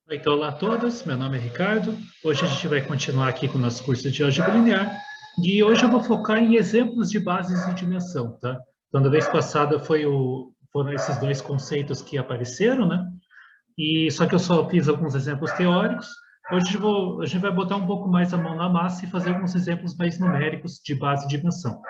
Então, olá a todos, meu nome é Ricardo. Hoje a gente vai continuar aqui com o nosso curso de álgebra linear e hoje eu vou focar em exemplos de bases de dimensão, tá? Então, da vez passada foram esses dois conceitos que apareceram, né? E só que eu só fiz alguns exemplos teóricos. Hoje a gente vai botar um pouco mais a mão na massa e fazer alguns exemplos mais numéricos de base de dimensão.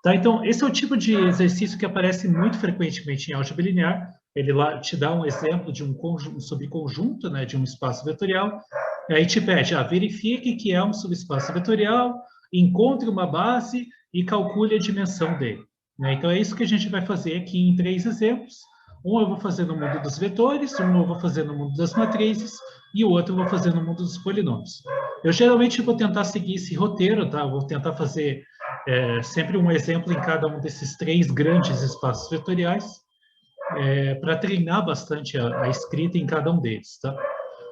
Tá, então, esse é o tipo de exercício que aparece muito frequentemente em álgebra linear. Ele lá te dá um exemplo de um subconjunto, né, de um espaço vetorial, e aí te pede, verifique que é um subespaço vetorial, encontre uma base e calcule a dimensão dele. Né? Então, é isso que a gente vai fazer aqui em 3 exemplos. Um eu vou fazer no mundo dos vetores, um eu vou fazer no mundo das matrizes, e o outro eu vou fazer no mundo dos polinômios. Eu geralmente vou tentar seguir esse roteiro, tá? Eu vou tentar fazer sempre um exemplo em cada um desses 3 grandes espaços vetoriais, para treinar bastante a escrita em cada um deles, tá?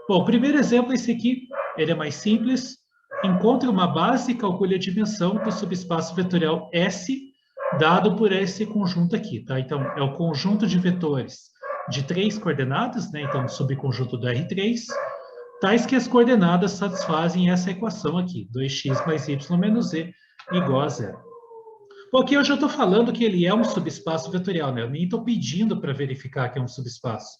Bom, o primeiro exemplo é esse aqui, ele é mais simples. Encontre uma base e calcule a dimensão do subespaço vetorial S, dado por esse conjunto aqui, tá? Então, é o conjunto de vetores de 3 coordenadas, né? Então, subconjunto do R3, tais que as coordenadas satisfazem essa equação aqui, 2x mais y menos z igual a zero. Bom, aqui eu já estou falando que ele é um subespaço vetorial, né? Eu nem estou pedindo para verificar que é um subespaço.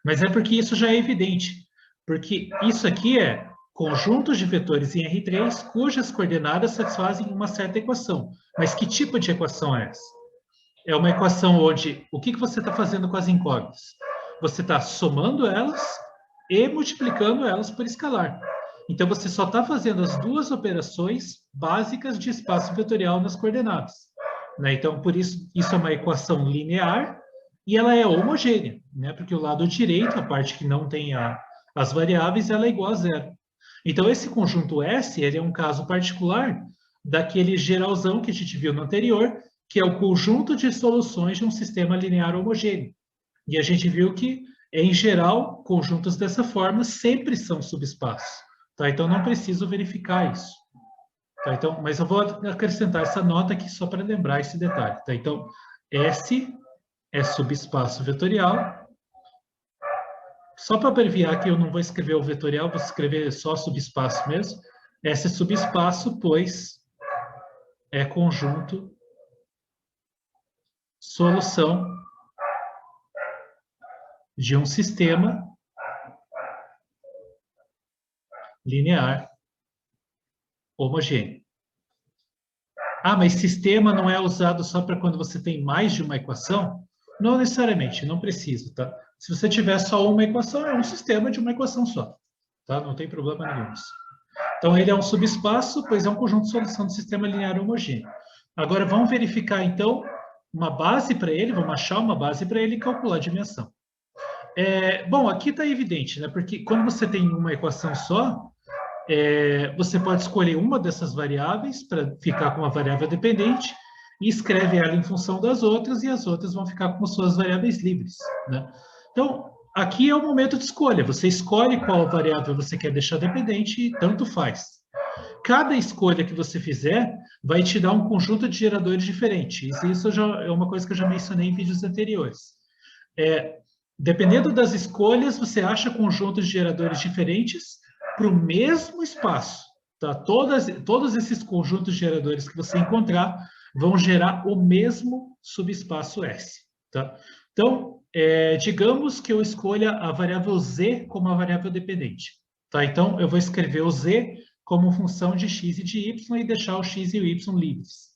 Mas é porque isso já é evidente. Porque isso aqui é conjuntos de vetores em R3 cujas coordenadas satisfazem uma certa equação. Mas que tipo de equação é essa? É uma equação onde o que você está fazendo com as incógnitas? Você está somando elas e multiplicando elas por escalar. Então, você só está fazendo as duas operações básicas de espaço vetorial nas coordenadas. Né? Então, por isso, isso é uma equação linear e ela é homogênea, né? Porque o lado direito, a parte que não tem as variáveis, ela é igual a zero. Então, esse conjunto S, ele é um caso particular daquele geralzão que a gente viu no anterior, que é o conjunto de soluções de um sistema linear homogêneo. E a gente viu que, em geral, conjuntos dessa forma sempre são subespaços. Tá? Então, não preciso verificar isso. Tá? Então, mas eu vou acrescentar essa nota aqui só para lembrar esse detalhe. Tá? Então, S é subespaço vetorial. Só para abreviar que eu não vou escrever o vetorial, vou escrever só subespaço mesmo. S é subespaço, pois é conjunto, solução de um sistema linear homogêneo. Ah, mas sistema não é usado só para quando você tem mais de uma equação? Não necessariamente, não precisa, tá? Se você tiver só uma equação, é um sistema de uma equação só, tá? Não tem problema nenhum isso. Então, ele é um subespaço, pois é um conjunto de solução do sistema linear homogêneo. Agora, vamos verificar, então, uma base para ele, vamos achar uma base para ele e calcular a dimensão. Bom, aqui está evidente, né? Porque quando você tem uma equação só, você pode escolher uma dessas variáveis para ficar com uma variável dependente e escreve ela em função das outras e as outras vão ficar com suas variáveis livres, né? Então, aqui é o momento de escolha. Você escolhe qual variável você quer deixar dependente e tanto faz. Cada escolha que você fizer vai te dar um conjunto de geradores diferentes. Isso já é uma coisa que eu já mencionei em vídeos anteriores. Dependendo das escolhas, você acha conjuntos de geradores diferentes para o mesmo espaço. Tá? Todos esses conjuntos de geradores que você encontrar vão gerar o mesmo subespaço S. Tá? Então, digamos que eu escolha a variável z como a variável dependente. Tá? Então, eu vou escrever o z como função de x e de y e deixar o x e o y livres.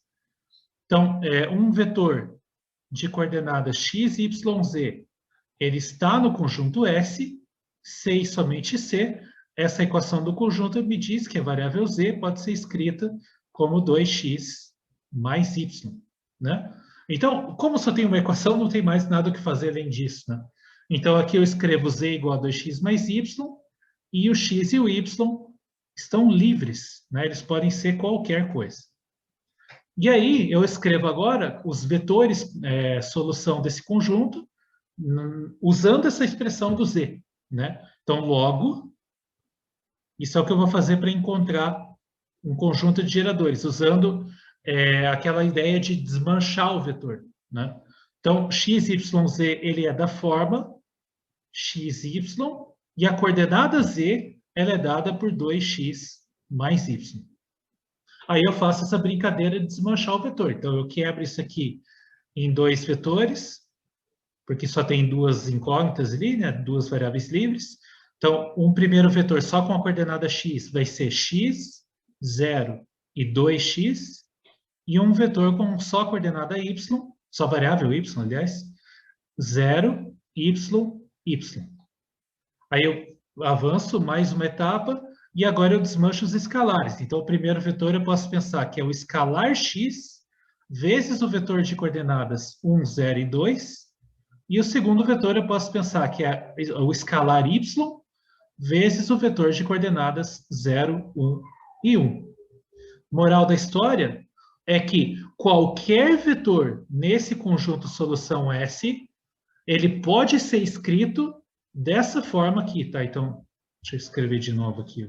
Então, um vetor de coordenadas x, y, z, ele está no conjunto S, C e somente C. Essa equação do conjunto me diz que a variável z pode ser escrita como 2x mais y, né? Então, como só tem uma equação, não tem mais nada o que fazer além disso, né? Então, aqui eu escrevo z igual a 2x mais y, e o x e o y estão livres, né? Eles podem ser qualquer coisa. E aí, eu escrevo agora os vetores solução desse conjunto, usando essa expressão do z, né? Então, logo, isso é o que eu vou fazer para encontrar um conjunto de geradores, usando aquela ideia de desmanchar o vetor, né? Então, x, y, z, ele é da forma x, y, E a coordenada z, ela é dada por 2x mais y. Aí eu faço essa brincadeira de desmanchar o vetor. Então, eu quebro isso aqui em 2 vetores, porque só tem 2 incógnitas ali, né? 2 variáveis livres. Então, um primeiro vetor só com a coordenada x vai ser x, 0 e 2x. E um vetor com só a coordenada y, só variável y, aliás, 0, y, y. Aí eu avanço mais uma etapa e agora eu desmancho os escalares. Então, o primeiro vetor eu posso pensar que é o escalar x vezes o vetor de coordenadas 1, 0 e 2. E o segundo vetor eu posso pensar que é o escalar y vezes o vetor de coordenadas 0, 1 e 1. Moral da história é que qualquer vetor nesse conjunto solução S, ele pode ser escrito dessa forma aqui, tá? Então, deixa eu escrever de novo aqui,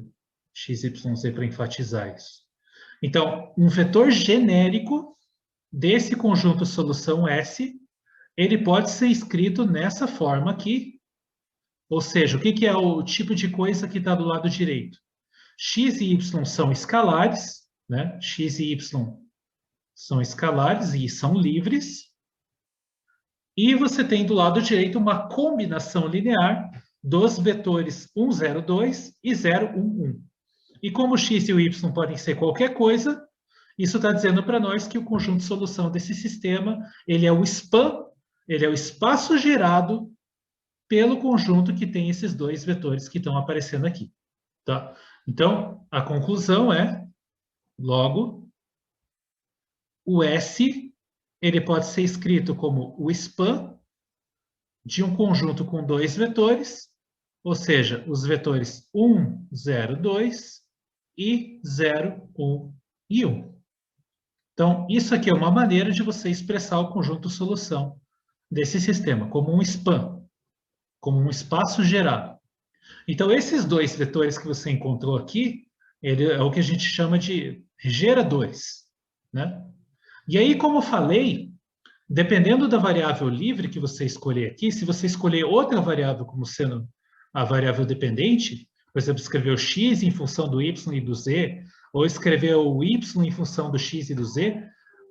XYZ para enfatizar isso. Então, um vetor genérico desse conjunto solução S, ele pode ser escrito nessa forma aqui. Ou seja, o que é o tipo de coisa que está do lado direito? X e Y são escalares, né? X e Y são escalares e são livres. E você tem do lado direito uma combinação linear dos vetores 1, 0, 2 e 0, 1, 1. E como o x e o y podem ser qualquer coisa, isso está dizendo para nós que o conjunto de solução desse sistema, ele é o span, ele é o espaço gerado pelo conjunto que tem esses dois vetores que estão aparecendo aqui. Tá? Então, a conclusão é, logo, o S ele pode ser escrito como o span de um conjunto com dois vetores, ou seja, os vetores 1, 0, 2 e 0, 1 e 1. Então, isso aqui é uma maneira de você expressar o conjunto solução desse sistema, como um span, como um espaço gerado. Então, esses dois vetores que você encontrou aqui, ele é o que a gente chama de geradores, né? E aí, como eu falei, dependendo da variável livre que você escolher aqui, se você escolher outra variável como sendo a variável dependente, por exemplo, escrever o x em função do y e do z, ou escrever o y em função do x e do z,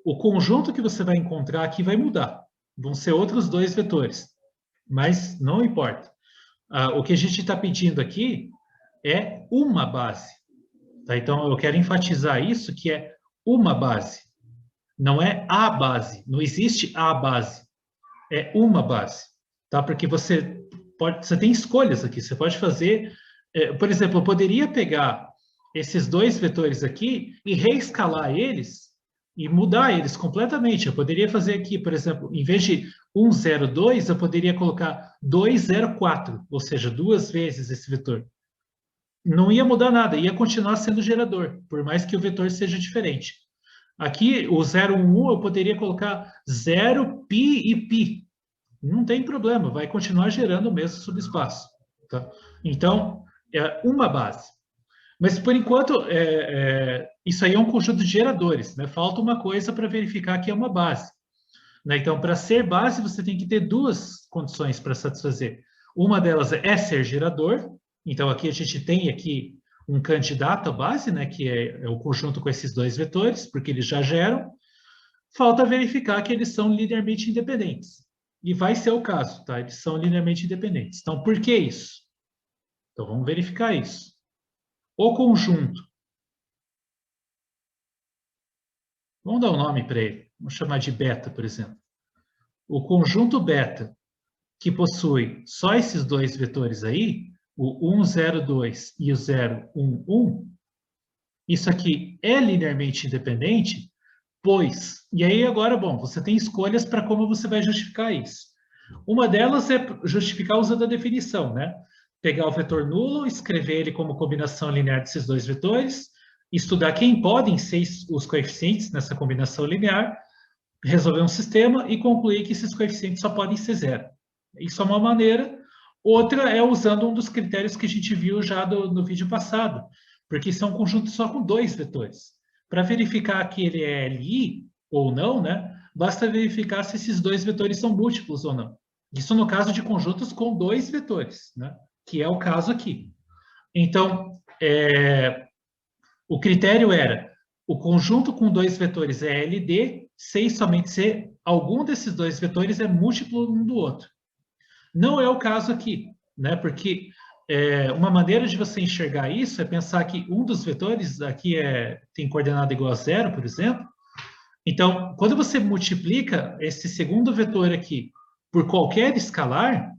o conjunto que você vai encontrar aqui vai mudar. Vão ser outros dois vetores, mas não importa. O que a gente está pedindo aqui é uma base. Tá? Então, eu quero enfatizar isso, que é uma base. Não é a base, não existe a base. É uma base. Tá? Porque você tem escolhas aqui. Você pode fazer... por exemplo, eu poderia pegar esses dois vetores aqui e reescalar eles e mudar eles completamente. Eu poderia fazer aqui, por exemplo, em vez de 1, 0, 2, eu poderia colocar 2, 0, 4, ou seja, duas vezes esse vetor. Não ia mudar nada, ia continuar sendo gerador, por mais que o vetor seja diferente. Aqui, o 0, 1, 1, eu poderia colocar 0, π e π. Não tem problema, vai continuar gerando o mesmo subespaço. Tá? Então, é uma base. Mas, por enquanto, isso aí é um conjunto de geradores. Né? Falta uma coisa para verificar que é uma base. Né? Então, para ser base, você tem que ter duas condições para satisfazer. Uma delas é ser gerador. Então, aqui a gente tem aqui um candidato à base, né? Que é o conjunto com esses dois vetores, porque eles já geram. Falta verificar que eles são linearmente independentes. E vai ser o caso, tá? Eles são linearmente independentes. Então, por que isso? Então, vamos verificar isso. O conjunto. Vamos dar um nome para ele. Vamos chamar de beta, por exemplo. O conjunto beta, que possui só esses dois vetores aí, o 1, 0, 2 e o 0, 1, 1, isso aqui é linearmente independente, pois... E aí agora, bom, você tem escolhas para como você vai justificar isso. Uma delas é justificar usando a definição, né? Pegar o vetor nulo, escrever ele como combinação linear desses dois vetores, estudar quem podem ser os coeficientes nessa combinação linear, resolver um sistema e concluir que esses coeficientes só podem ser zero. Isso é uma maneira. Outra é usando um dos critérios que a gente viu já no vídeo passado, porque isso é um conjunto só com dois vetores. Para verificar que ele é Li ou não, né, basta verificar se esses dois vetores são múltiplos ou não. Isso no caso de conjuntos com dois vetores, né? que é o caso aqui. Então, o critério era o conjunto com dois vetores é LD, se e somente se algum desses dois vetores é múltiplo um do outro. Não é o caso aqui, né? Porque uma maneira de você enxergar isso é pensar que um dos vetores aqui tem coordenada igual a zero, por exemplo. Então, quando você multiplica esse segundo vetor aqui por qualquer escalar,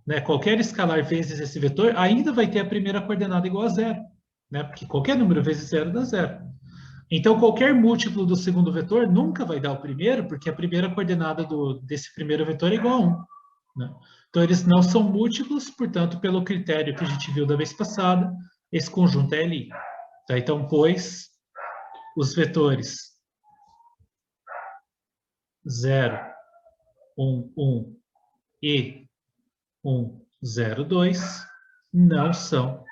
né, qualquer escalar vezes esse vetor, ainda vai ter a primeira coordenada igual a zero, né? Porque qualquer número vezes zero dá zero. Então, qualquer múltiplo do segundo vetor nunca vai dar o primeiro, porque a primeira coordenada desse primeiro vetor é igual a 1. Né? Então, eles não são múltiplos, portanto, pelo critério que a gente viu da vez passada, esse conjunto é LI. Tá? Então, pois os vetores 0, 1, 1 e 1, 0, 2 não são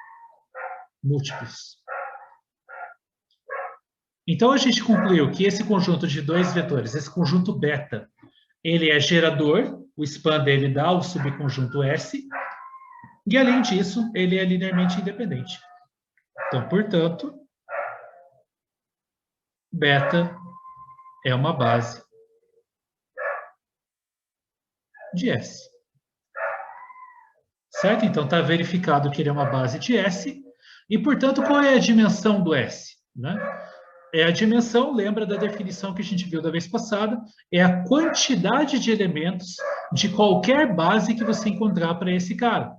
múltiplos. Então, a gente concluiu que esse conjunto de dois vetores, esse conjunto beta, ele é gerador, o span dele dá o subconjunto S, e, além disso, ele é linearmente independente. Então, portanto, beta é uma base de S. Certo? Então, está verificado que ele é uma base de S, e, portanto, qual é a dimensão do S? Né? A dimensão, lembra da definição que a gente viu da vez passada, é a quantidade de elementos de qualquer base que você encontrar para esse cara.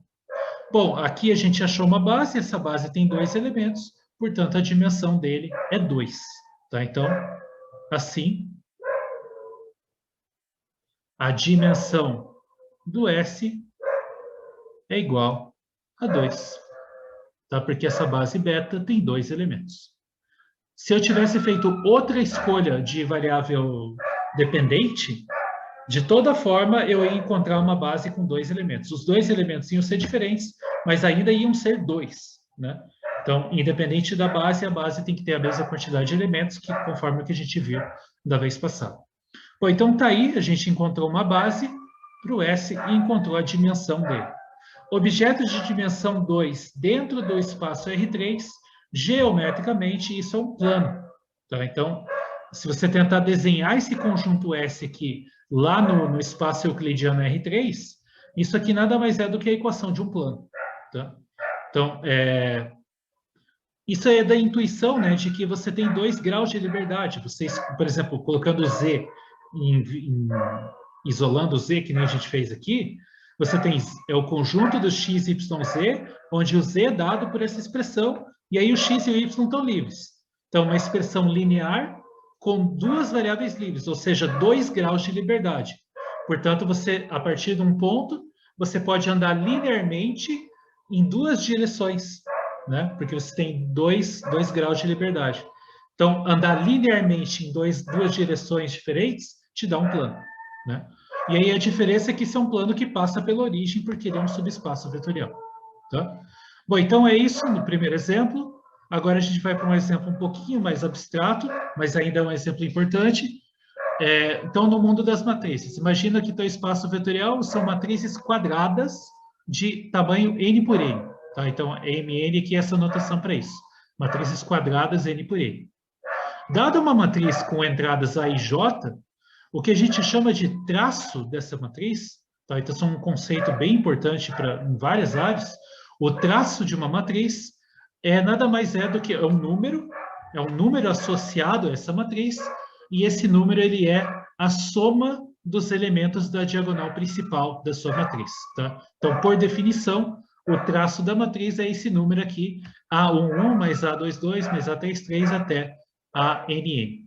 Bom, aqui a gente achou uma base, essa base tem dois elementos, portanto, a dimensão dele é 2. Tá? Então, assim, a dimensão do S é igual a 2. Tá? Porque essa base beta tem dois elementos. Se eu tivesse feito outra escolha de variável dependente, de toda forma, eu ia encontrar uma base com dois elementos. Os dois elementos iam ser diferentes, mas ainda iam ser 2. Né? Então, independente da base, a base tem que ter a mesma quantidade de elementos, que conforme o que a gente viu da vez passada. Bom, então tá aí, a gente encontrou uma base para o S e encontrou a dimensão dele. Objetos de dimensão 2 dentro do espaço R3, geometricamente, isso é um plano. Tá? Então, se você tentar desenhar esse conjunto S aqui, lá no espaço euclidiano R3, isso aqui nada mais é do que a equação de um plano. Tá? Então, isso é da intuição, né, de que você tem 2 graus de liberdade. Vocês, por exemplo, colocando Z, isolando o Z, que nem a gente fez aqui, você tem o conjunto dos x, y, z, onde o z é dado por essa expressão, e aí o x e o y estão livres. Então, uma expressão linear com duas variáveis livres, ou seja, 2 graus de liberdade. Portanto, você, a partir de um ponto, você pode andar linearmente em duas direções, né? Porque você tem 2 graus de liberdade. Então, andar linearmente em duas direções diferentes te dá um plano, né? E aí a diferença é que isso é um plano que passa pela origem, porque ele é um subespaço vetorial. Tá? Bom, então é isso no primeiro exemplo. Agora a gente vai para um exemplo um pouquinho mais abstrato, mas ainda é um exemplo importante. Então, no mundo das matrizes, imagina que teu espaço vetorial são matrizes quadradas de tamanho n por n. Tá? Então, mn aqui é essa notação para isso. Matrizes quadradas n por n. Dada uma matriz com entradas A e J, o que a gente chama de traço dessa matriz, tá? Então, isso é um conceito bem importante em várias áreas. O traço de uma matriz nada mais do que um número associado a essa matriz, e esse número ele é a soma dos elementos da diagonal principal da sua matriz. Tá? Então, por definição, o traço da matriz é esse número aqui, A11 mais A22 mais A33 até ANN.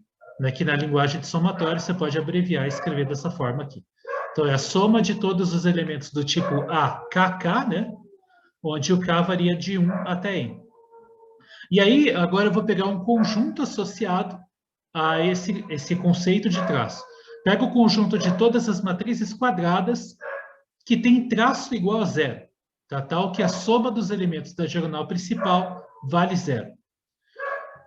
Que na linguagem de somatório você pode abreviar e escrever dessa forma aqui. Então, é a soma de todos os elementos do tipo A, KK, né? Onde o K varia de 1 até N. E aí, agora eu vou pegar um conjunto associado a esse conceito de traço. Pega o conjunto de todas as matrizes quadradas que tem traço igual a zero, tá? Tal que a soma dos elementos da diagonal principal vale zero.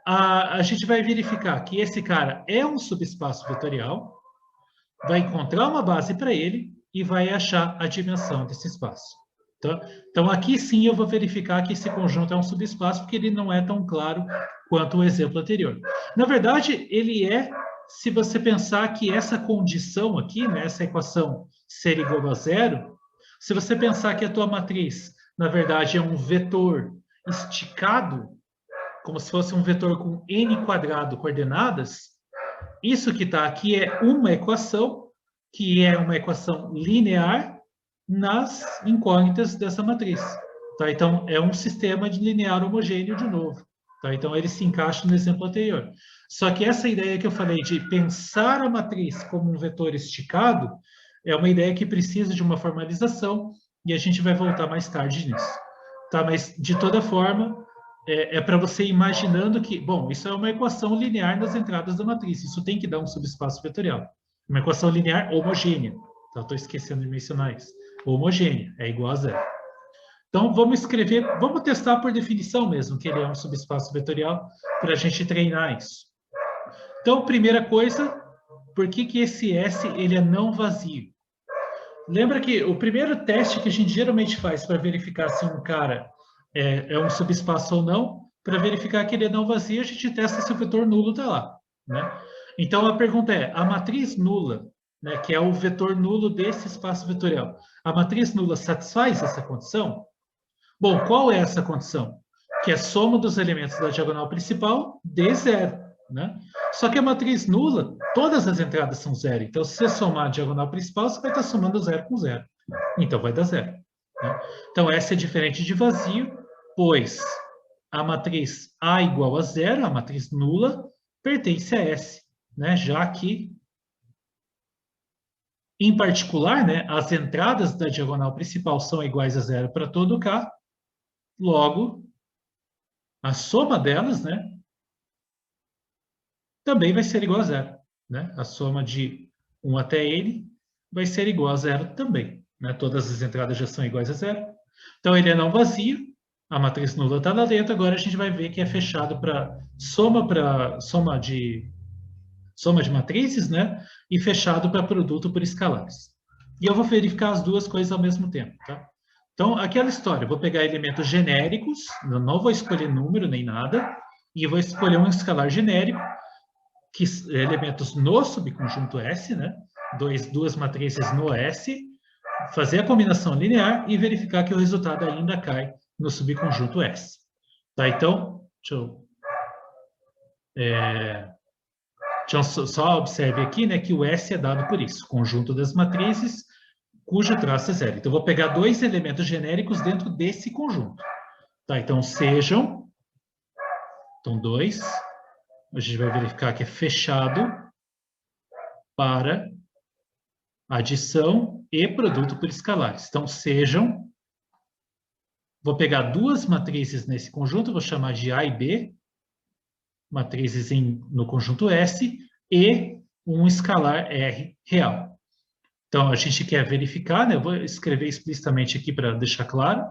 A gente vai verificar que esse cara é um subespaço vetorial, vai encontrar uma base para ele e vai achar a dimensão desse espaço. Tá? Então, aqui sim eu vou verificar que esse conjunto é um subespaço, porque ele não é tão claro quanto o exemplo anterior. Na verdade, ele é, se você pensar que essa condição aqui, né, essa equação ser igual a zero, se você pensar que a tua matriz, na verdade, é um vetor esticado, como se fosse um vetor com n quadrado coordenadas, isso que está aqui é uma equação, que é uma equação linear nas incógnitas dessa matriz. Tá? Então, é um sistema de linear homogêneo de novo. Tá? Então, ele se encaixa no exemplo anterior. Só que essa ideia que eu falei de pensar a matriz como um vetor esticado é uma ideia que precisa de uma formalização e a gente vai voltar mais tarde nisso. Tá? Mas, de toda forma, é para você imaginando que, bom, isso é uma equação linear nas entradas da matriz, isso tem que dar um subespaço vetorial. Uma equação linear homogênea. Tá? Estou esquecendo de mencionar isso. Homogênea é igual a zero. Então, vamos escrever, vamos testar por definição mesmo que ele é um subespaço vetorial para a gente treinar isso. Então, primeira coisa, por que esse S ele é não vazio? Lembra que o primeiro teste que a gente geralmente faz para verificar se um cara é um subespaço ou não, para verificar que ele é não vazio, a gente testa se o vetor nulo está lá. Né? Então, a pergunta é, a matriz nula, né, que é o vetor nulo desse espaço vetorial, a matriz nula satisfaz essa condição? Bom, qual é essa condição? Que é a soma dos elementos da diagonal principal dê zero. Né? Só que a matriz nula, todas as entradas são zero. Então, se você somar a diagonal principal, você vai estar somando zero com zero. Então, vai dar zero. Né? Então, essa é diferente de vazio, pois a matriz A igual a zero, a matriz nula, pertence a S. Né? Já que, em particular, né, as entradas da diagonal principal são iguais a zero para todo K, logo, a soma delas, né, também vai ser igual a zero. Né? A soma de 1 até n vai ser igual a zero também. Né? Todas as entradas já são iguais a zero. Então, ele é não vazio, a matriz nula está lá dentro, agora a gente vai ver que é fechado para soma de matrizes, né? E fechado para produto por escalares. E eu vou verificar as duas coisas ao mesmo tempo, tá? Então, aquela história, eu vou pegar elementos genéricos, eu não vou escolher número nem nada, e vou escolher um escalar genérico, que elementos no subconjunto S, né? Duas matrizes no S, fazer a combinação linear e verificar que o resultado ainda cai no subconjunto S. Tá? Então, só observe aqui, né, que o S é dado por isso, conjunto das matrizes, cujo traço é zero. Então, eu vou pegar dois elementos genéricos dentro desse conjunto. Tá? Então, sejam... Então, 2. A gente vai verificar que é fechado para adição e produto por escalares. Então, sejam... Vou pegar duas matrizes nesse conjunto, vou chamar de A e B, matrizes no conjunto S, e um escalar R real. Então, a gente quer verificar, né? Eu vou escrever explicitamente aqui para deixar claro.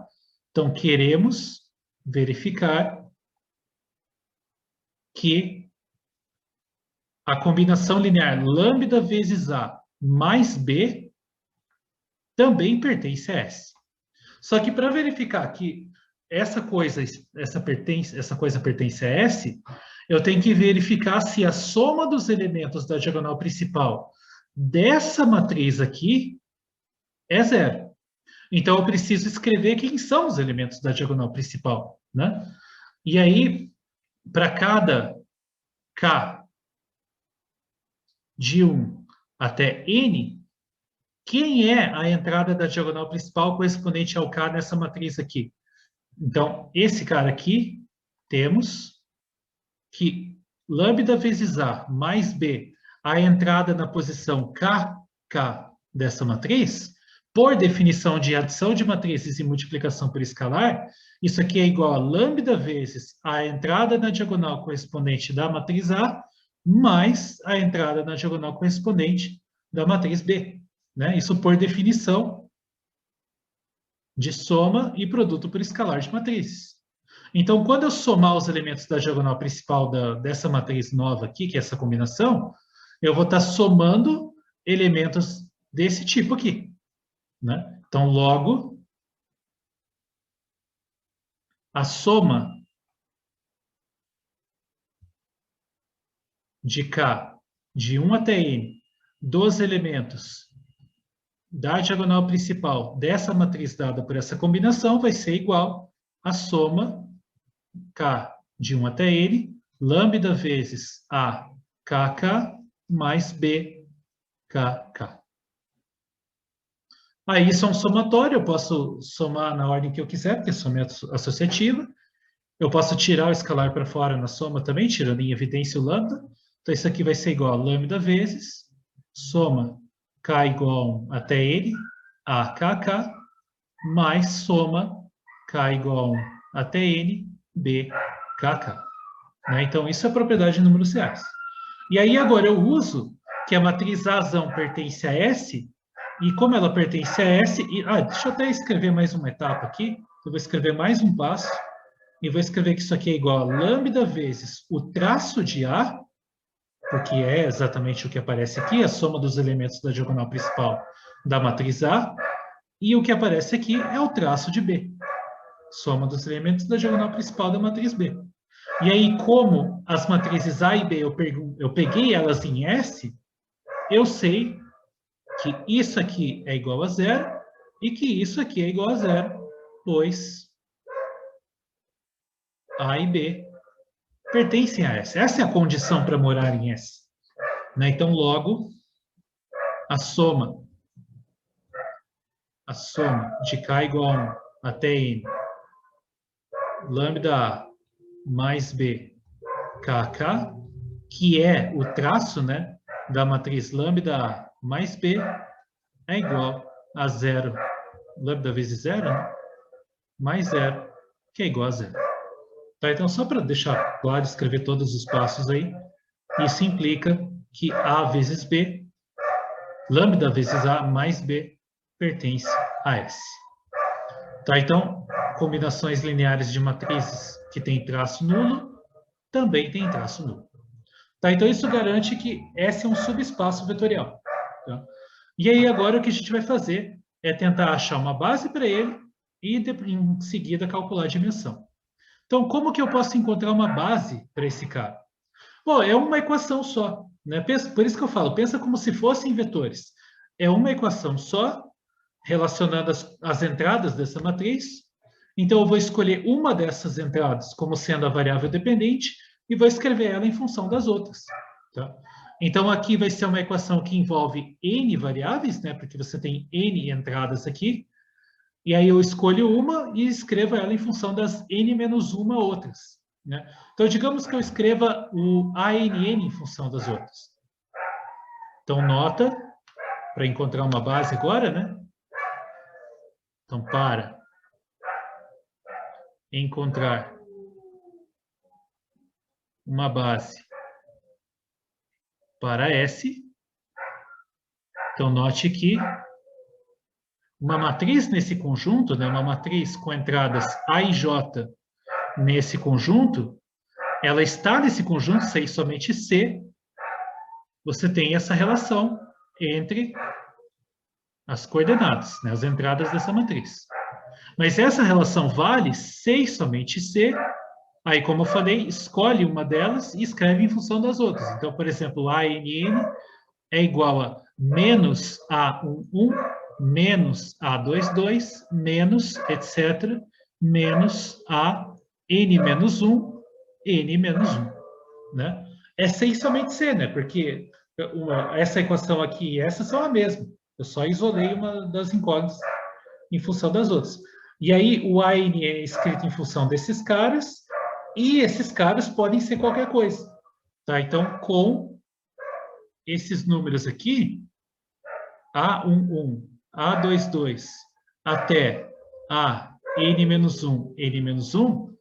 Então, queremos verificar que a combinação linear lambda vezes A mais B também pertence a S. Só que para verificar que essa coisa pertence a S, eu tenho que verificar se a soma dos elementos da diagonal principal dessa matriz aqui é zero. Então, eu preciso escrever quem são os elementos da diagonal principal. Né? E aí, para cada K de 1 até N, quem é a entrada da diagonal principal correspondente ao K nessa matriz aqui? Então, esse cara aqui, temos que lambda vezes A mais B, a entrada na posição KK dessa matriz, por definição de adição de matrizes e multiplicação por escalar, isso aqui é igual a lambda vezes a entrada na diagonal correspondente da matriz A, mais a entrada na diagonal correspondente da matriz B. Né? Isso por definição de soma e produto por escalar de matrizes. Então, quando eu somar os elementos da diagonal principal dessa matriz nova aqui, que é essa combinação, eu vou estar somando elementos desse tipo aqui. Né? Então, logo, a soma de K de 1 até N dos elementos da diagonal principal dessa matriz dada por essa combinação vai ser igual à soma K de 1 até N, lambda vezes A, KK, mais B, KK. Aí isso é um somatório, eu posso somar na ordem que eu quiser, porque é soma associativa. Eu posso tirar o escalar para fora na soma também, tirando em evidência o lambda. Então, isso aqui vai ser igual a lambda vezes soma K igual a 1 até N, AKK, mais soma K igual a 1 até N, BKK. Né? Então, isso é propriedade de números reais. E aí, agora, eu uso que a matriz Azão pertence a S, e como ela pertence a S... deixa eu até escrever mais uma etapa aqui. Eu vou escrever mais um passo, e vou escrever que isso aqui é igual a lambda vezes o traço de A, porque é exatamente o que aparece aqui, a soma dos elementos da diagonal principal da matriz A, e o que aparece aqui é o traço de B, soma dos elementos da diagonal principal da matriz B. E aí, como as matrizes A e B eu peguei elas em S, eu sei que isso aqui é igual a zero e que isso aqui é igual a zero, pois A e B pertencem a S. Essa é a condição para morar em S. Né? Então, logo, a soma de K igual a 1 até N, lambda A mais B, KK, que é o traço, né, da matriz lambda A mais B, é igual a zero, lambda vezes zero, né, mais zero, que é igual a zero. Tá? Então, só para deixar claro, escrever todos os passos aí, isso implica que A vezes B, lambda vezes A mais B, pertence a S. Tá? Então, combinações lineares de matrizes que têm traço nulo, também tem traço nulo. Tá? Então, isso garante que S é um subespaço vetorial. Tá? E aí, agora, o que a gente vai fazer é tentar achar uma base para ele e, em seguida, calcular a dimensão. Então, como que eu posso encontrar uma base para esse cara? Bom, é uma equação só. Né? Por isso que eu falo, pensa como se fossem vetores. É uma equação só, relacionando as entradas dessa matriz. Então, eu vou escolher uma dessas entradas como sendo a variável dependente e vou escrever ela em função das outras. Tá? Então, aqui vai ser uma equação que envolve N variáveis, né? Porque você tem N entradas aqui. E aí eu escolho uma e escrevo ela em função das N menos uma outras. Né? Então, digamos que eu escreva o ANN em função das outras. Então, nota, para encontrar uma base agora, né? Então, para encontrar uma base para S, então note que uma matriz nesse conjunto, né, uma matriz com entradas A e J nesse conjunto, ela está nesse conjunto, se é somente C, você tem essa relação entre as coordenadas, né, as entradas dessa matriz. Mas essa relação vale se e somente C. Aí, como eu falei, escolhe uma delas e escreve em função das outras. Então, por exemplo, ANN é igual a menos A11, menos A22, menos, etc., menos a N-1, N-1. Né? É essencialmente C, né? Porque essa equação aqui e essa são a mesma. Eu só isolei uma das incógnitas em função das outras. E aí, o AN é escrito em função desses caras, e esses caras podem ser qualquer coisa. Tá? Então, com esses números aqui, A11, A22, até a N-1, N-1,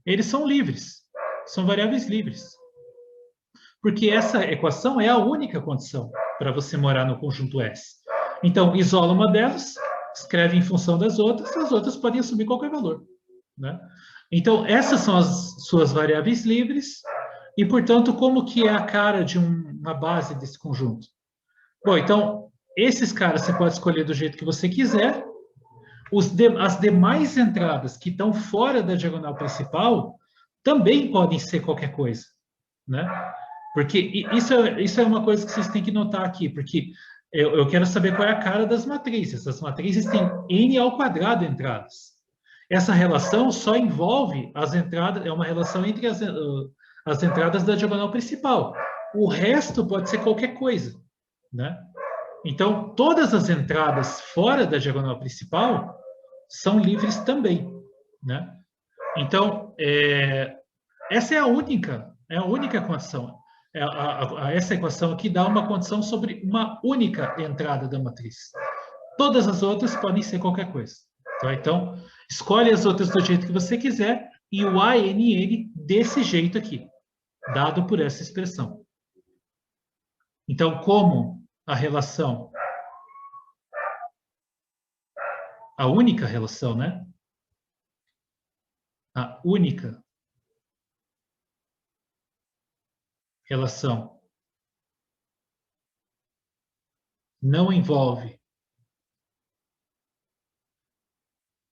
eles são livres. São variáveis livres. Porque essa equação é a única condição para você morar no conjunto S. Então, isola uma delas, escreve em função das outras podem assumir qualquer valor. Né? Então, essas são as suas variáveis livres, e, portanto, como que é a cara de uma base desse conjunto? Bom, então, esses caras você pode escolher do jeito que você quiser, as demais entradas que estão fora da diagonal principal também podem ser qualquer coisa, né? Porque isso é uma coisa que vocês têm que notar aqui, porque eu quero saber qual é a cara das matrizes. As matrizes têm n ao quadrado entradas. Essa relação só envolve as entradas, é uma relação entre as entradas da diagonal principal. O resto pode ser qualquer coisa, né? Então, todas as entradas fora da diagonal principal são livres também, né? Então, essa é a única condição. Essa equação aqui dá uma condição sobre uma única entrada da matriz. Todas as outras podem ser qualquer coisa. Tá? Então, escolhe as outras do jeito que você quiser e o ANN desse jeito aqui, dado por essa expressão. Então, como a relação, a única relação, né? A única relação não envolve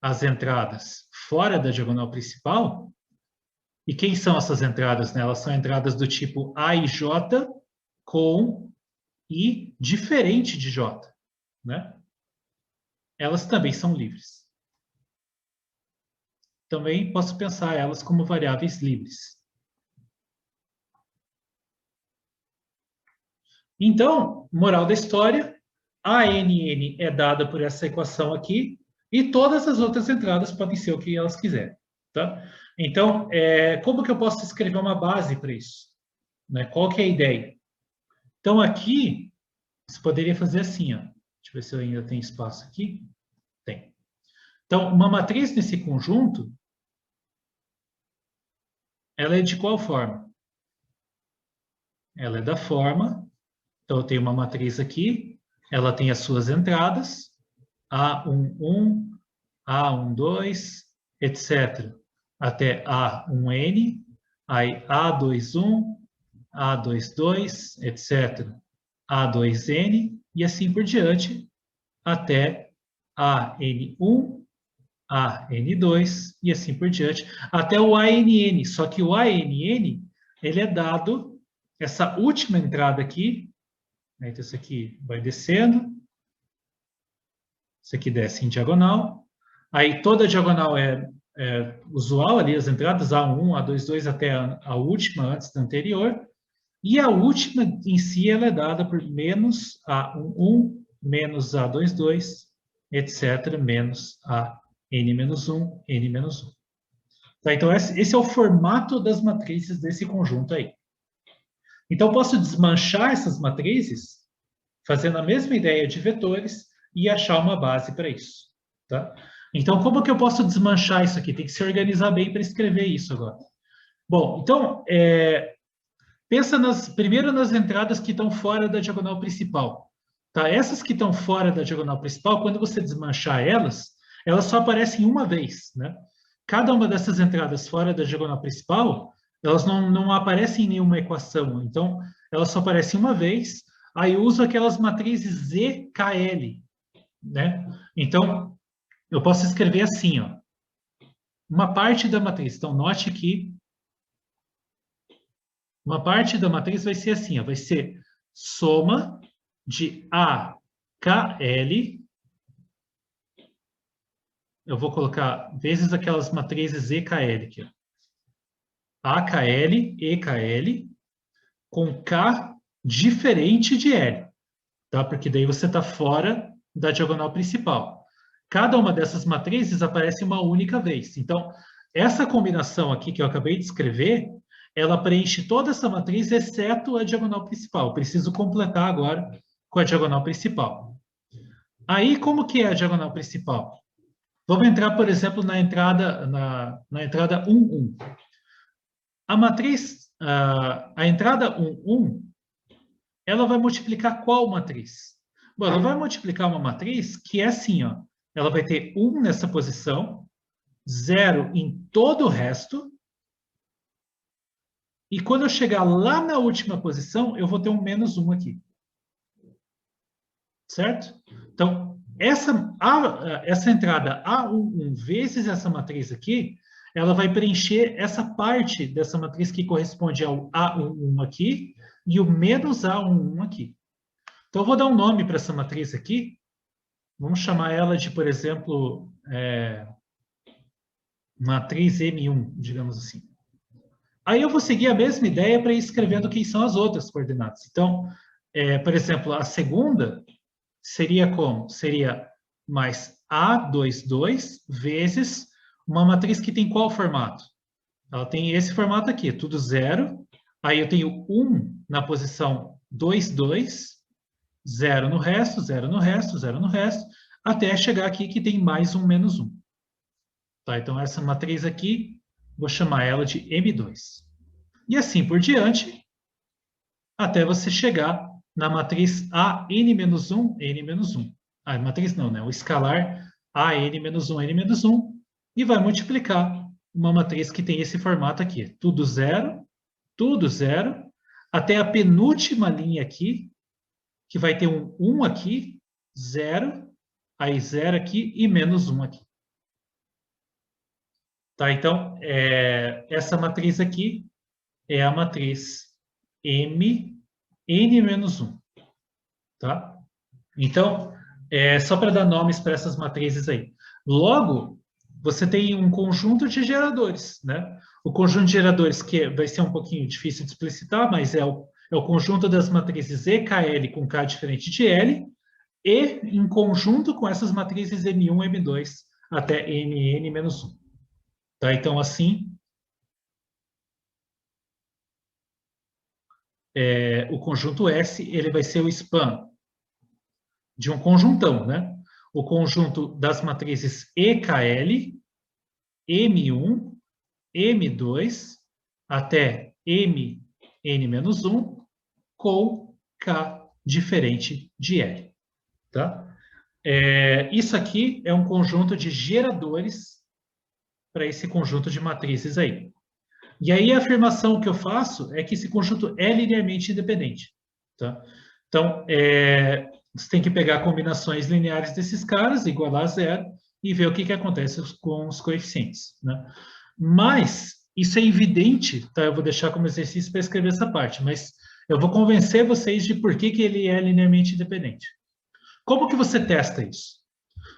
as entradas fora da diagonal principal. E quem são essas entradas? Né? Elas são entradas do tipo A e J com I diferente de J. Né? Elas também são livres. Também posso pensar elas como variáveis livres. Então, moral da história, a ANN é dada por essa equação aqui e todas as outras entradas podem ser o que elas quiserem. Tá? Então, como que eu posso escrever uma base para isso? Né? Qual que é a ideia? Então, aqui, você poderia fazer assim, ó. Deixa eu ver se eu ainda tenho espaço aqui. Tem. Então, uma matriz nesse conjunto, ela é de qual forma? Ela é da forma, então eu tenho uma matriz aqui, ela tem as suas entradas, A11, A12, etc. Até A1N, aí A21, A22, etc. A2N e assim por diante, até AN1, AN2 e assim por diante, até o ANN. Só que o ANN, ele é dado, essa última entrada aqui, né, então isso aqui vai descendo, isso aqui desce em diagonal, aí toda a diagonal é usual ali, as entradas A1, A22 até a última antes da anterior, e a última em si ela é dada por menos A11, menos A22, etc., menos AN-1, N-1. Tá, então, esse é o formato das matrizes desse conjunto aí. Então, posso desmanchar essas matrizes, fazendo a mesma ideia de vetores, e achar uma base para isso. Tá? Então, como que eu posso desmanchar isso aqui? Tem que se organizar bem para escrever isso agora. Bom, então, pensa primeiro nas entradas que estão fora da diagonal principal. Tá? Essas que estão fora da diagonal principal, quando você desmanchar elas só aparecem uma vez. Né? Cada uma dessas entradas fora da diagonal principal, elas não aparecem em nenhuma equação. Então, elas só aparecem uma vez. Aí eu uso aquelas matrizes EKL. Né? Então, eu posso escrever assim, ó. Uma parte da matriz. Então, note que uma parte da matriz vai ser assim, ó, vai ser soma de AKL, eu vou colocar vezes aquelas matrizes EKL aqui, ó. AKL, EKL, com K diferente de L, tá? Porque daí você está fora da diagonal principal. Cada uma dessas matrizes aparece uma única vez. Então, essa combinação aqui que eu acabei de escrever, ela preenche toda essa matriz, exceto a diagonal principal. Preciso completar agora com a diagonal principal. Aí, como que é a diagonal principal? Vamos entrar, por exemplo, na entrada 1, 1. A matriz, a entrada 1, 1, ela vai multiplicar qual matriz? Bom, ela vai multiplicar uma matriz que é assim, ó. Ela vai ter 1 nessa posição, 0 em todo o resto, e quando eu chegar lá na última posição, eu vou ter um menos 1 aqui. Certo? Então, essa entrada A11 vezes essa matriz aqui, ela vai preencher essa parte dessa matriz que corresponde ao A11 aqui e o menos A11 aqui. Então, eu vou dar um nome para essa matriz aqui. Vamos chamar ela de, por exemplo, matriz M1, digamos assim. Aí eu vou seguir a mesma ideia para ir escrevendo quem são as outras coordenadas. Então, por exemplo, a segunda seria como? Seria mais A22 vezes uma matriz que tem qual formato? Ela tem esse formato aqui, tudo zero. Aí eu tenho 1 na posição 2, 2, 0 no resto, 0 no resto, 0 no resto, até chegar aqui que tem mais um menos 1. Tá, então, essa matriz aqui, vou chamar ela de M2. E assim por diante, até você chegar na matriz AN-1, N-1. A matriz não, né? O escalar AN-1, N-1, e vai multiplicar uma matriz que tem esse formato aqui. Tudo zero, até a penúltima linha aqui, que vai ter um 1 aqui, 0, aí 0 aqui e menos 1 aqui. Tá, então, essa matriz aqui é a matriz M, N-1. Tá? Então, só para dar nomes para essas matrizes aí. Logo, você tem um conjunto de geradores, né? O conjunto de geradores, que vai ser um pouquinho difícil de explicitar, mas é o conjunto das matrizes EKL com K diferente de L, e em conjunto com essas matrizes M1, M2, até Mn-1. Tá? Então, assim, o conjunto S ele vai ser o span de um conjuntão, né? O conjunto das matrizes EKL, M1, M2, até Mn-1, com K diferente de L. Tá? Isso aqui é um conjunto de geradores para esse conjunto de matrizes aí. E aí a afirmação que eu faço é que esse conjunto é linearmente independente. Tá? Então, você tem que pegar combinações lineares desses caras, igualar a zero, e ver o que acontece com os coeficientes. Né? Mas, isso é evidente, tá? Eu vou deixar como exercício para escrever essa parte, mas eu vou convencer vocês de por que ele é linearmente independente. Como que você testa isso?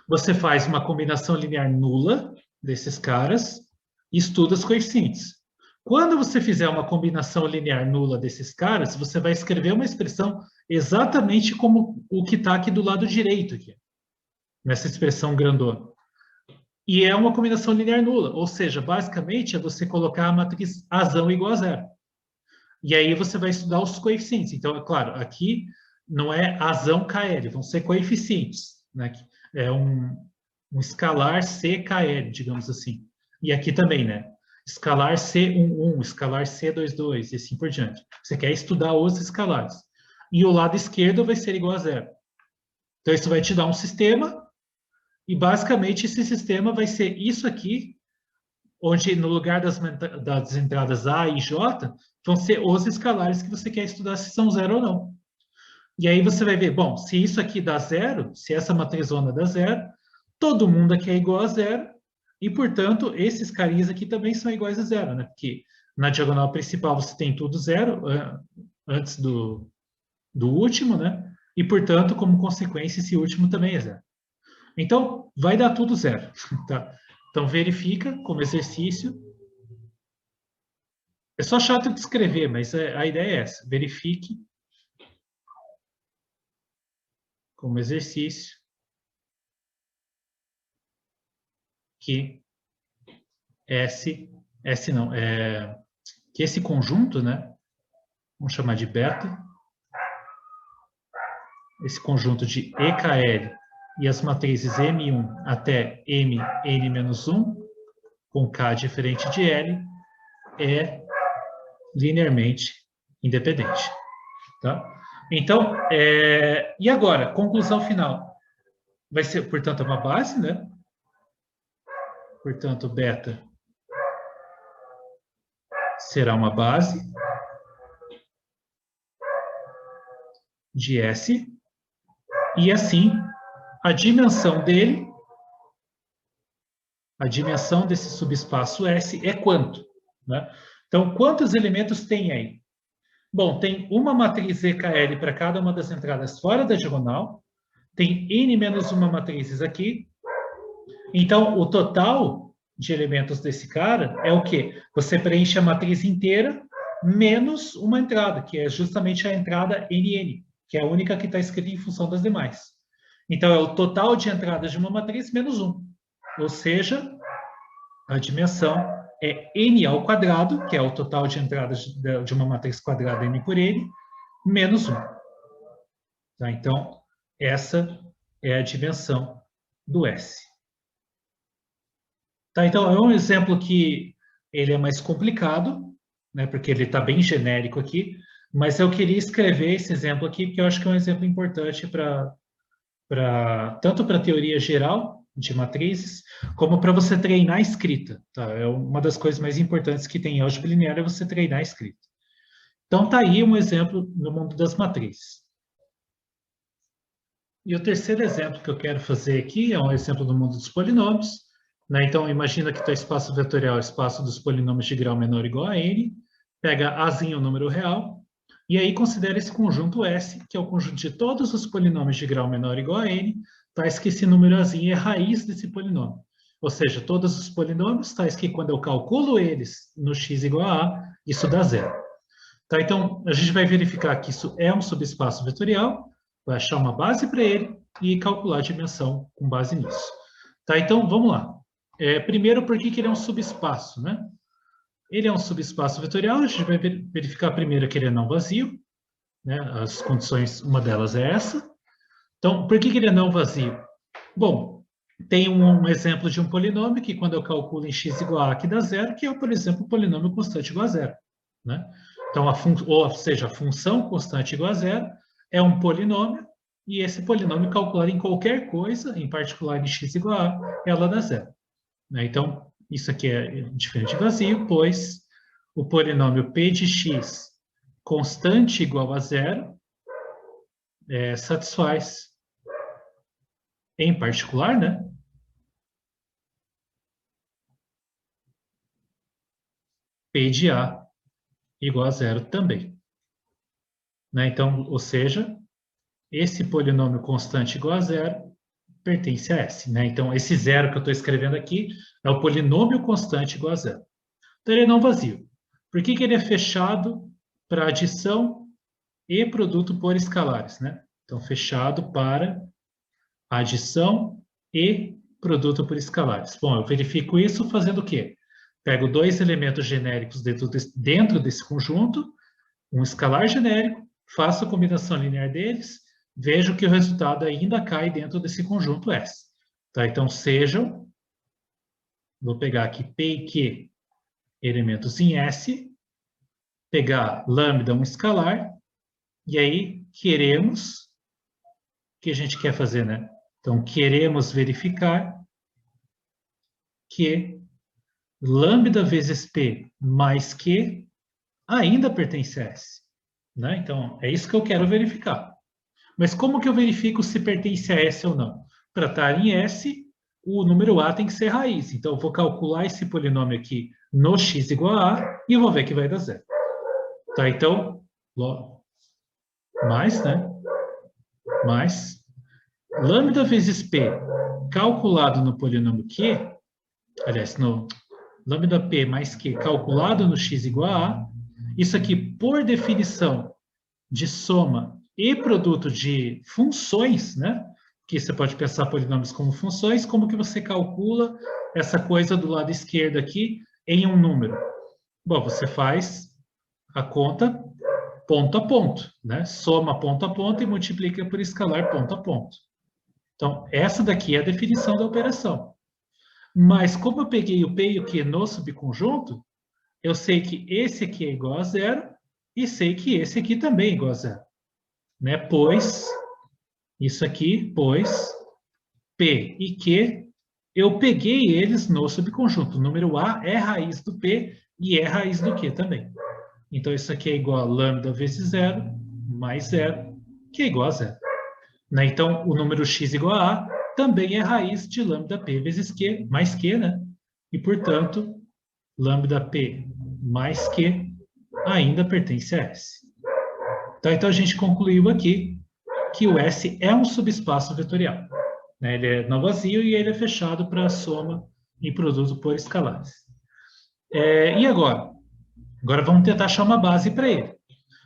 Você faz uma combinação linear nula desses caras e estuda os coeficientes. Quando você fizer uma combinação linear nula desses caras, você vai escrever uma expressão exatamente como o que está aqui do lado direito, aqui, nessa expressão grandona. E é uma combinação linear nula, ou seja, basicamente é você colocar a matriz Azão igual a zero. E aí você vai estudar os coeficientes. Então, é claro, aqui não é Azão KL, vão ser coeficientes. Né? É um escalar CKL, digamos assim. E aqui também, né? Escalar C11, escalar C22 e assim por diante. Você quer estudar os escalares. E o lado esquerdo vai ser igual a zero. Então, isso vai te dar um sistema, e basicamente esse sistema vai ser isso aqui, onde no lugar das entradas A e J, vão ser os escalares que você quer estudar se são zero ou não. E aí você vai ver, bom, se isso aqui dá zero, se essa matrizona dá zero, todo mundo aqui é igual a zero, e, portanto, esses carinhas aqui também são iguais a zero, né? Porque na diagonal principal você tem tudo zero, antes do último, né? E, portanto, como consequência, esse último também é zero. Então, vai dar tudo zero, tá? Então, verifica como exercício. É só chato de escrever, mas a ideia é essa. Verifique como exercício que que esse conjunto, né? Vamos chamar de beta, esse conjunto de EKL e as matrizes M1 até Mn-1, com K diferente de L, é linearmente independente. Tá? Então, e agora? Conclusão final. Vai ser, portanto, uma base, né? Portanto, beta será uma base de S, e assim a dimensão dele, a dimensão desse subespaço S é quanto, né? Então, quantos elementos tem aí? Bom, tem uma matriz EKL para cada uma das entradas fora da diagonal, tem N menos uma matrizes aqui. Então, o total de elementos desse cara é o quê? Você preenche a matriz inteira menos uma entrada, que é justamente a entrada NN, que é a única que está escrita em função das demais. Então, é o total de entradas de uma matriz menos 1. Ou seja, a dimensão é n ao quadrado, que é o total de entradas de uma matriz quadrada n por n, menos 1. Tá? Então, essa é a dimensão do S. Tá? Então, é um exemplo que ele é mais complicado, né, porque ele está bem genérico aqui, mas eu queria escrever esse exemplo aqui, porque eu acho que é um exemplo importante tanto para a teoria geral de matrizes, como para você treinar a escrita. Tá? É uma das coisas mais importantes que tem em álgebra linear é você treinar a escrita. Então, está aí um exemplo no mundo das matrizes. E o terceiro exemplo que eu quero fazer aqui é um exemplo do mundo dos polinômios. Né? Então, imagina que teu espaço vetorial é o espaço dos polinômios de grau menor ou igual a n, pega Azinho o número real, e aí considera esse conjunto S, que é o conjunto de todos os polinômios de grau menor ou igual a n, tais que esse número Azinho é raiz desse polinômio. Ou seja, todos os polinômios, tais que quando eu calculo eles no x igual a A, isso dá zero. Tá? Então, a gente vai verificar que isso é um subespaço vetorial, vai achar uma base para ele e calcular a dimensão com base nisso. Tá? Então, vamos lá. Primeiro, por que ele é um subespaço, né? Ele é um subespaço vetorial, a gente vai verificar primeiro que ele é não vazio, né? As condições, uma delas é essa. Então, por que ele é não vazio? Bom, tem um exemplo de um polinômio que quando eu calculo em x igual a que dá zero, que é, por exemplo, o polinômio constante igual a zero, né? Então, ou seja, a função constante igual a zero é um polinômio, e esse polinômio calculado em qualquer coisa, em particular em x igual a, ela dá zero. Né? Então, isso aqui é diferente de vazio, pois o polinômio p de x constante igual a zero satisfaz, em particular, né? P de a igual a zero também. Né? Então, ou seja, esse polinômio constante igual a zero pertence a S. Né? Então, esse zero que eu estou escrevendo aqui é o polinômio constante igual a zero. Então, ele é não vazio. Por que ele é fechado para adição e produto por escalares? Né? Então, fechado para adição e produto por escalares. Bom, eu verifico isso fazendo o quê? Pego dois elementos genéricos dentro desse conjunto, um escalar genérico, faço a combinação linear deles, vejo que o resultado ainda cai dentro desse conjunto S. Tá? Então, sejam, vou pegar aqui P e Q elementos em S, pegar lambda, um escalar, e aí queremos, o que a gente quer fazer, né? Então, queremos verificar que lambda vezes P mais Q ainda pertence a S. Né? Então, é isso que eu quero verificar. Mas como que eu verifico se pertence a S ou não? Para estar em S, o número A tem que ser raiz. Então, eu vou calcular esse polinômio aqui no x igual a A e vou ver que vai dar zero. Tá? Então, mais, né? Mais lambda vezes P calculado no polinômio Q, aliás, no lambda P mais Q calculado no x igual a A, isso aqui, por definição de soma e produto de funções, né? Que você pode pensar polinômios como funções, como que você calcula essa coisa do lado esquerdo aqui em um número? Bom, você faz a conta ponto a ponto, né? Soma ponto a ponto e multiplica por escalar ponto a ponto. Então, essa daqui é a definição da operação. Mas como eu peguei o P e o Q no subconjunto, eu sei que esse aqui é igual a zero e sei que esse aqui também é igual a zero. Né? Pois, isso aqui, pois, P e Q, eu peguei eles no subconjunto. O número A é raiz do P e é raiz do Q também. Então, isso aqui é igual a lambda vezes zero, mais zero, que é igual a zero. né? Então, o número x igual a também é raiz de lambda p vezes q, mais q, né? E, portanto, lambda p mais q ainda pertence a S. Então, a gente concluiu aqui que o S é um subespaço vetorial, né? Ele é não vazio e ele é fechado para a soma em produto por escalares. E agora? Agora vamos tentar achar uma base para ele.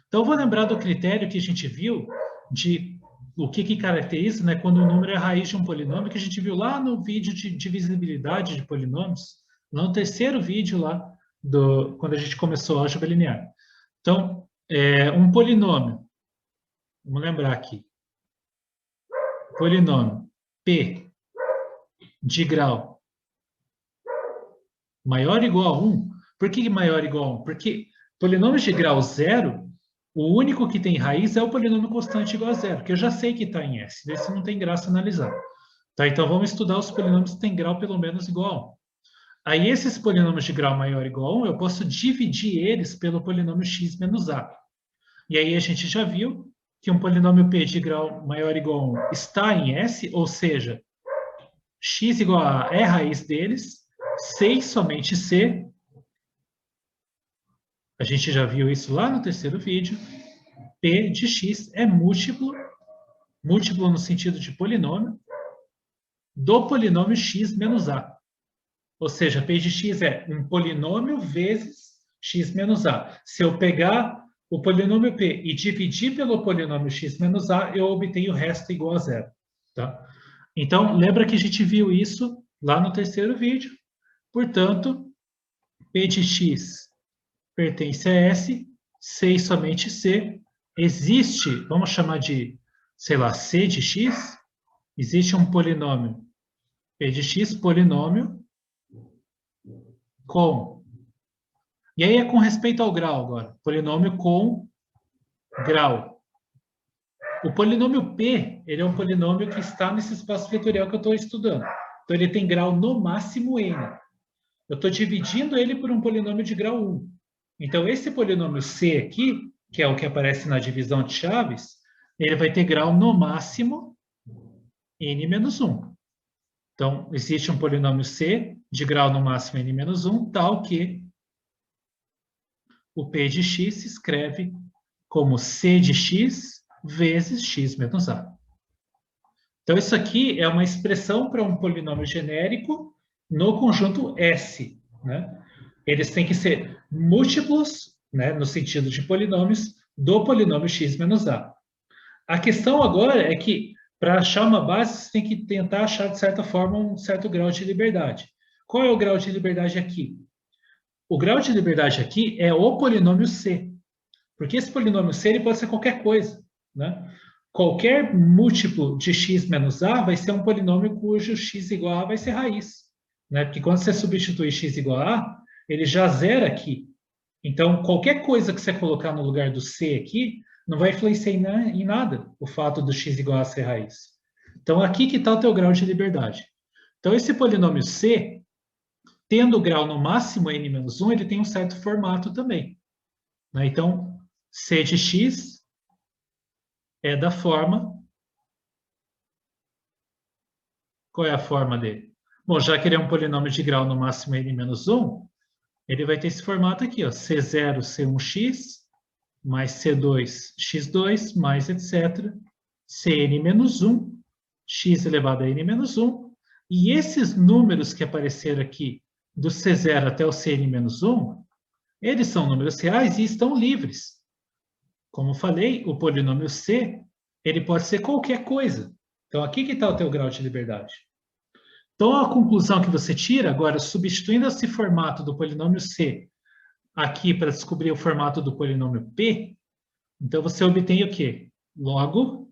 Então, eu vou lembrar do critério que a gente viu de o que caracteriza, né, quando o número é raiz de um polinômio, que a gente viu lá no vídeo de divisibilidade de polinômios, no terceiro vídeo lá, quando a gente começou a álgebra linear. Então, um polinômio, vamos lembrar aqui, polinômio P de grau maior ou igual a 1. Por que maior ou igual a 1? Porque polinômios de grau zero, o único que tem raiz é o polinômio constante igual a zero, que eu já sei que está em S, desse não tem graça analisar. Tá, então, vamos estudar os polinômios que têm grau pelo menos igual a 1. Aí, esses polinômios de grau maior ou igual a 1, eu posso dividir eles pelo polinômio x menos a. E aí, a gente já viu que um polinômio p de grau maior ou igual a 1 está em S, ou seja, x igual a é raiz deles, C e somente C. A gente já viu isso lá no terceiro vídeo. P de x é múltiplo no sentido de polinômio, do polinômio x menos a. Ou seja, P de x é um polinômio vezes x menos a. Se eu pegar o polinômio P e dividir pelo polinômio x menos a, eu obtenho o resto igual a zero. Tá? Então, lembra que a gente viu isso lá no terceiro vídeo. Portanto, P de x pertence a S, C e somente C. Existe, vamos chamar de, sei lá, C de x. Existe um polinômio P de x, polinômio com... E aí é com respeito ao grau agora. Polinômio com grau. O polinômio P, ele é um polinômio que está nesse espaço vetorial que eu estou estudando. Então, ele tem grau no máximo n. Eu estou dividindo ele por um polinômio de grau 1. Então, esse polinômio C aqui, que é o que aparece na divisão de chaves, ele vai ter grau no máximo n menos 1. Então, existe um polinômio C de grau no máximo n menos 1, tal que o P de x se escreve como C de x vezes x menos a. Então, isso aqui é uma expressão para um polinômio genérico no conjunto S, né? Eles têm que ser múltiplos, né, no sentido de polinômios, do polinômio x menos a. A questão agora é que, para achar uma base, você tem que tentar achar, de certa forma, um certo grau de liberdade. Qual é o grau de liberdade aqui? O grau de liberdade aqui é o polinômio C. Porque esse polinômio C ele pode ser qualquer coisa, né? Qualquer múltiplo de x menos a vai ser um polinômio cujo x igual a vai ser raiz, né? Porque quando você substitui x igual a, ele já zera aqui. Então, qualquer coisa que você colocar no lugar do C aqui, não vai influenciar em nada o fato do x igual a ser raiz. Então, aqui que está o teu grau de liberdade. Então, esse polinômio C, tendo grau no máximo n menos 1, ele tem um certo formato também, né? Então, C de x é da forma... Qual é a forma dele? Bom, já que ele é um polinômio de grau no máximo n menos 1, ele vai ter esse formato aqui, ó, C0, C1x, mais C2, x2, mais etc. Cn menos 1, x elevado a n menos 1. E esses números que apareceram aqui, do C0 até o Cn menos 1, eles são números reais e estão livres. Como falei, o polinômio C, ele pode ser qualquer coisa. Então, aqui que está o teu grau de liberdade. Então, a conclusão que você tira, agora, substituindo esse formato do polinômio C aqui para descobrir o formato do polinômio P, então você obtém o quê? Logo,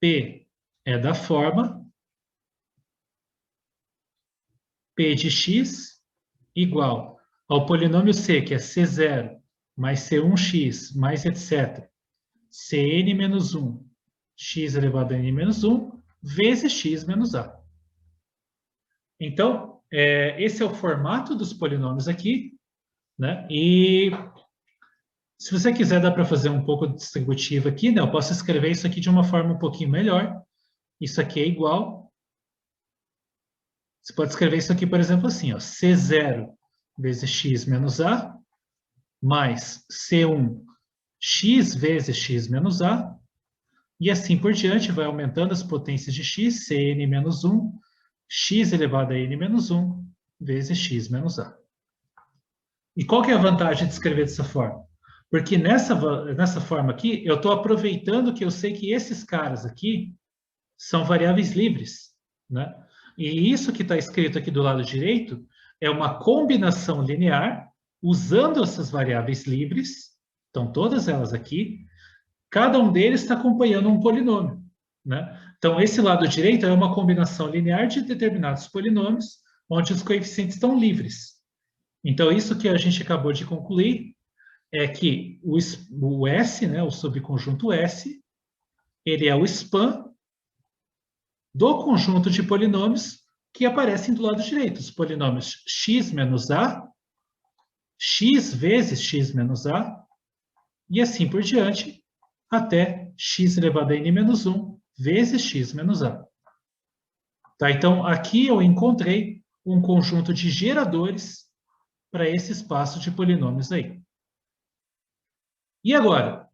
P é da forma P de x igual ao polinômio C, que é C0 mais C1x mais etc. Cn menos 1, x elevado a n menos 1, vezes x menos a. Então, esse é o formato dos polinômios aqui, né? E Se você quiser, dá para fazer um pouco distributivo aqui, né? Eu posso escrever isso aqui de uma forma um pouquinho melhor. Isso aqui é igual. Você pode escrever isso aqui, por exemplo, assim, ó, C0 vezes x menos a, mais C1 x vezes x menos a, e assim por diante, vai aumentando as potências de x, Cn menos 1, x elevado a n menos 1, vezes x menos a. E qual que é a vantagem de escrever dessa forma? Porque nessa forma aqui, eu estou aproveitando que eu sei que esses caras aqui são variáveis livres, né? E isso que está escrito aqui do lado direito é uma combinação linear usando essas variáveis livres, então todas elas aqui, cada um deles está acompanhando um polinômio, né? Então esse lado direito é uma combinação linear de determinados polinômios, onde os coeficientes estão livres. Então isso que a gente acabou de concluir é que o S, né, o subconjunto S, ele é o span do conjunto de polinômios que aparecem do lado direito. Os polinômios x menos a, x vezes x menos a, e assim por diante, até x elevado a n menos 1 vezes x menos a. Tá? Então, aqui eu encontrei um conjunto de geradores para esse espaço de polinômios aí. E agora?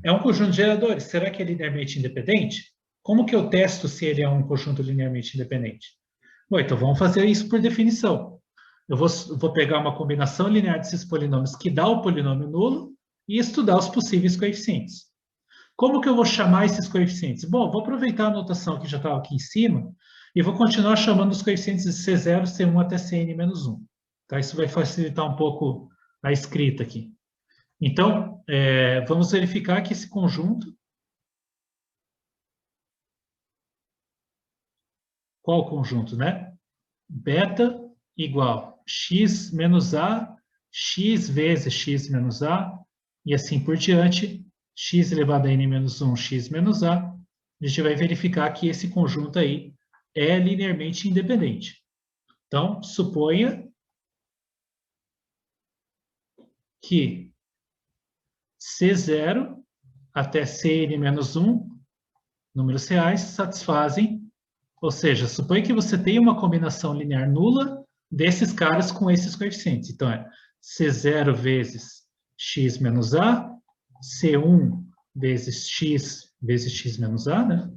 É um conjunto de geradores. Será que é linearmente independente? Como que eu testo se ele é um conjunto linearmente independente? Bom, então vamos fazer isso por definição. Eu vou pegar uma combinação linear desses polinômios que dá o polinômio nulo e estudar os possíveis coeficientes. Como que eu vou chamar esses coeficientes? Bom, vou aproveitar a notação que já estava aqui em cima e vou continuar chamando os coeficientes de C0, C1 até Cn-1. Tá? Isso vai facilitar um pouco a escrita aqui. Então, vamos verificar que esse conjunto... Qual conjunto, né? Beta igual x menos a, x vezes x menos a, e assim por diante, x elevado a n menos 1, x menos a. A gente vai verificar que esse conjunto aí é linearmente independente. Então, suponha que C0 até Cn menos 1, números reais, satisfazem, ou seja, suponha que você tem uma combinação linear nula desses caras com esses coeficientes. Então, é C0 vezes x menos a, C1 vezes x menos a, né?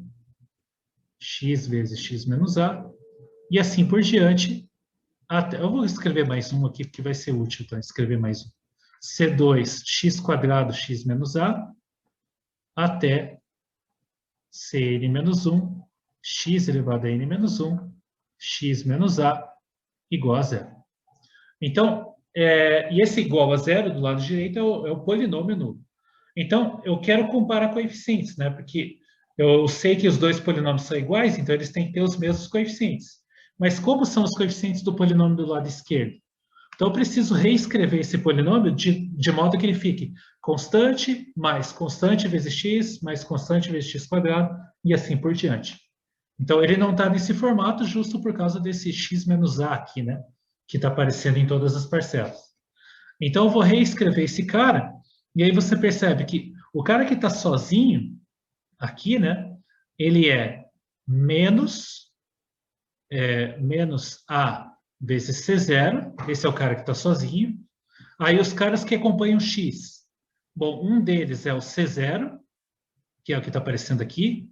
X vezes x menos a, e assim por diante. Até, eu vou escrever mais um aqui, porque vai ser útil, então, escrever mais um. C2, x quadrado, x menos a, até Cn menos 1, x elevado a n menos 1, x menos a, igual a zero. Então, e esse igual a zero do lado direito é o polinômio nulo. Então, eu quero comparar coeficientes, né? Porque eu sei que os dois polinômios são iguais, então eles têm que ter os mesmos coeficientes. Mas como são os coeficientes do polinômio do lado esquerdo? Então, eu preciso reescrever esse polinômio de modo que ele fique constante mais constante vezes x, mais constante vezes x quadrado, e assim por diante. Então, ele não está nesse formato justo por causa desse x menos a aqui, né? Que está aparecendo em todas as parcelas. Então, eu vou reescrever esse cara, e aí você percebe que o cara que está sozinho, aqui, né? Ele é menos a vezes C0, esse é o cara que está sozinho. Aí os caras que acompanham x. Bom, um deles é o C0, que é o que está aparecendo aqui.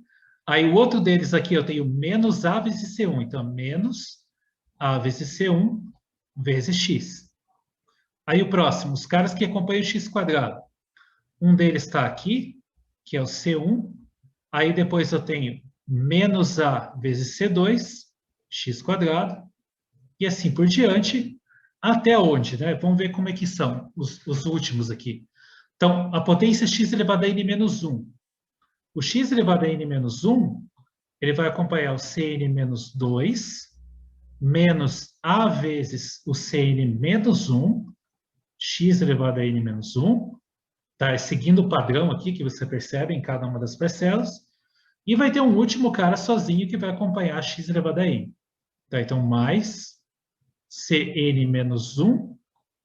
Aí o outro deles aqui eu tenho menos a vezes C1. Então, menos a vezes C1 vezes x. Aí o próximo, os caras que acompanham x quadrado. Um deles está aqui, que é o C1. Aí depois eu tenho menos a vezes C2, x quadrado. E assim por diante, até onde, né? Vamos ver como é que são os últimos aqui. Então, a potência x elevado a n menos 1. O x elevado a n menos 1, ele vai acompanhar o Cn menos 2, menos a vezes o Cn menos 1, x elevado a n menos 1, tá? Seguindo o padrão aqui que você percebe em cada uma das parcelas. E vai ter um último cara sozinho que vai acompanhar x elevado a n. Tá? Então, mais Cn menos 1,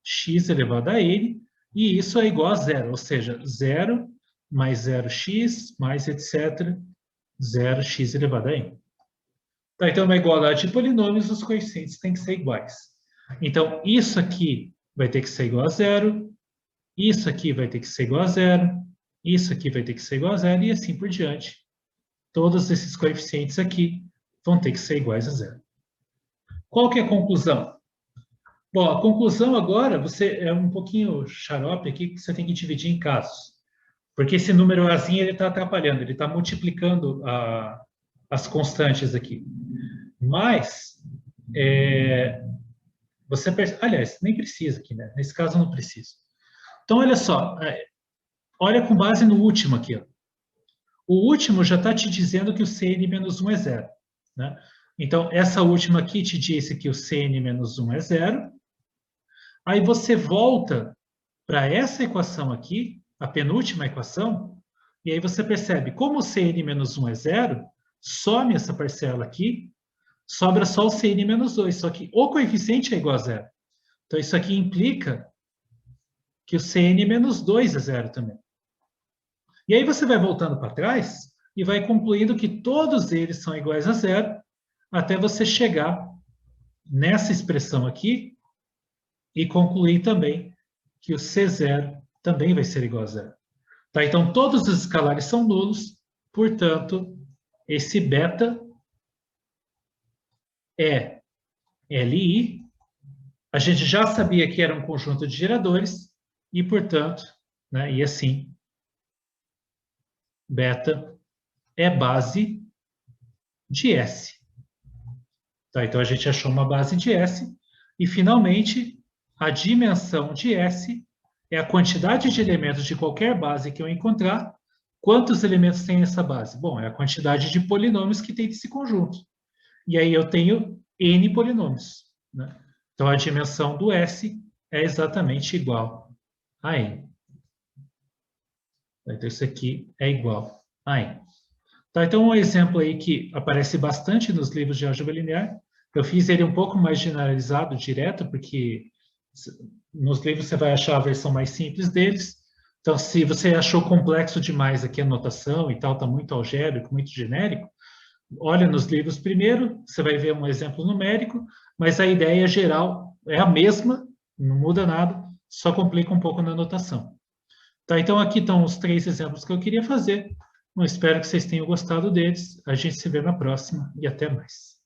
x elevado a n, E isso é igual a zero, ou seja, 0 mais 0x mais etc. 0x elevado a n. Tá, então, uma igualdade de polinômios, os coeficientes têm que ser iguais. Então, isso aqui vai ter que ser igual a zero, isso aqui vai ter que ser igual a zero, isso aqui vai ter que ser igual a zero, e assim por diante. Todos esses coeficientes aqui vão ter que ser iguais a zero. Qual que é a conclusão? Bom, a conclusão agora, você é um pouquinho xarope aqui, que você tem que dividir em casos. Porque esse número azinho ele está atrapalhando, ele está multiplicando as constantes aqui. Mas, você percebe, aliás, nem precisa aqui, né? Nesse caso não precisa. Então, olha só, olha com base no último aqui. Ó. O último já está te dizendo que o Cn-1 é zero. Né? Então, essa última aqui te disse que o Cn-1 é zero. Aí você volta para essa equação aqui, a penúltima equação, e aí você percebe, como o Cn-1 é zero, some essa parcela aqui, sobra só o Cn-2, só que o coeficiente é igual a zero. Então, isso aqui implica que o Cn-2 é zero também. E aí você vai voltando para trás e vai concluindo que todos eles são iguais a zero, até você chegar nessa expressão aqui e concluir também que o C0 também vai ser igual a zero. Tá? Então, todos os escalares são nulos, portanto, esse beta é Li. A gente já sabia que era um conjunto de geradores e, portanto, né, e assim, beta é base de S. Tá? Então, a gente achou uma base de S e, finalmente, a dimensão de S é a quantidade de elementos de qualquer base que eu encontrar. Quantos elementos tem essa base? Bom, é a quantidade de polinômios que tem desse conjunto. E aí eu tenho N polinômios. Né? Então, a dimensão do S é exatamente igual a N. Então, isso aqui é igual a N. Tá, então, um exemplo aí que aparece bastante nos livros de álgebra linear. Eu fiz ele um pouco mais generalizado, direto, porque nos livros você vai achar a versão mais simples deles. Então, se você achou complexo demais aqui a notação e tal, está muito algébrico, muito genérico, olha nos livros primeiro, você vai ver um exemplo numérico, mas a ideia geral é a mesma, não muda nada, só complica um pouco na notação. Tá, então, aqui estão os 3 exemplos que eu queria fazer. Eu espero que vocês tenham gostado deles. A gente se vê na próxima e até mais.